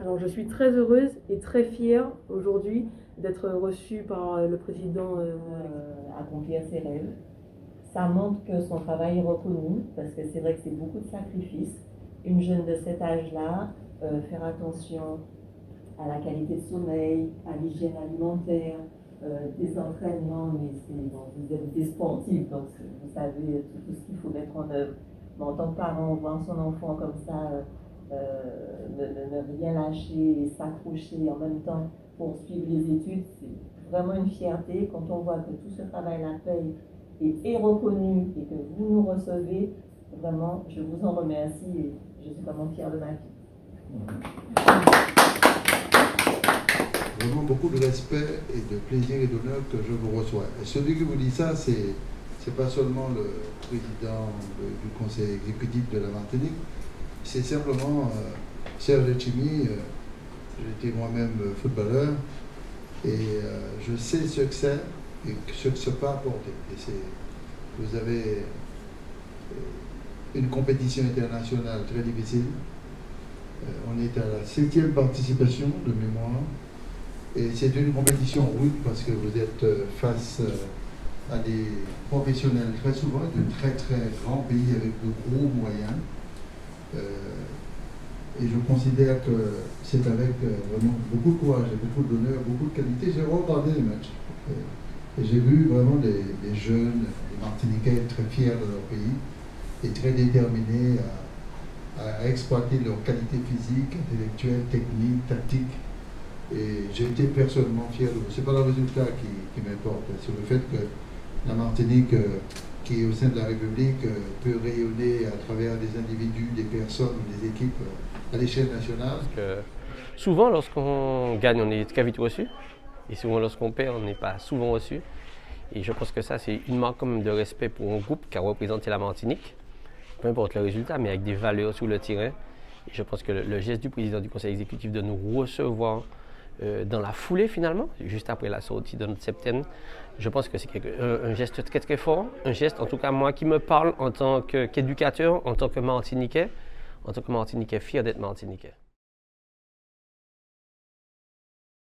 Alors je suis très heureuse et très fière aujourd'hui d'être reçue par le président. Accomplir ses rêves. Ça montre que son travail est reconnu, parce que c'est vrai que c'est beaucoup de sacrifices. Une jeune de cet âge-là, faire attention à la qualité de sommeil, à l'hygiène alimentaire, des entraînements, mais bon, vous êtes des sportifs, donc vous savez tout ce qu'il faut mettre en œuvre. Mais en tant que parent, voir son enfant comme ça, ne rien lâcher et s'accrocher en même temps pour suivre les études, c'est vraiment une fierté quand on voit que tout ce travail-là paye et est reconnu et que vous nous recevez. Vraiment, je vous en remercie et je suis vraiment fière de ma fille. Vraiment beaucoup de respect et de plaisir et d'honneur que je vous reçois. Et celui qui vous dit ça, c'est pas seulement le président du conseil exécutif de la Martinique, c'est simplement Serge Letchimy. J'étais moi-même footballeur et je sais ce que c'est et ce que ça peut apporter. Et vous avez une compétition internationale très difficile. On est à la 7e participation de mémoire. Et c'est une compétition rude parce que vous êtes face à des professionnels très souvent de très très grands pays avec de gros moyens. Et je considère que c'est avec vraiment beaucoup de courage et beaucoup d'honneur, beaucoup de qualité. J'ai regardé les matchs et j'ai vu vraiment des jeunes, des Martiniquais très fiers de leur pays et très déterminés à exploiter leurs qualités physiques, intellectuelles, techniques, tactiques. Et j'ai été personnellement fier de vous. Ce n'est pas le résultat qui m'importe, c'est le fait que la Martinique, qui est au sein de la République, peut rayonner à travers des individus, des personnes, des équipes à l'échelle nationale. Souvent, lorsqu'on gagne, on est très vite reçu. Et souvent, lorsqu'on perd, on n'est pas souvent reçu. Et je pense que ça, c'est une marque quand même de respect pour un groupe qui a représenté la Martinique, peu importe le résultat, mais avec des valeurs sur le terrain. Et je pense que le geste du président du conseil exécutif de nous recevoir dans la foulée finalement, juste après la sortie de notre septaine, je pense que c'est un geste très très fort, un geste en tout cas moi qui me parle en tant qu'éducateur, en tant que Martiniquais fier d'être Martiniquais.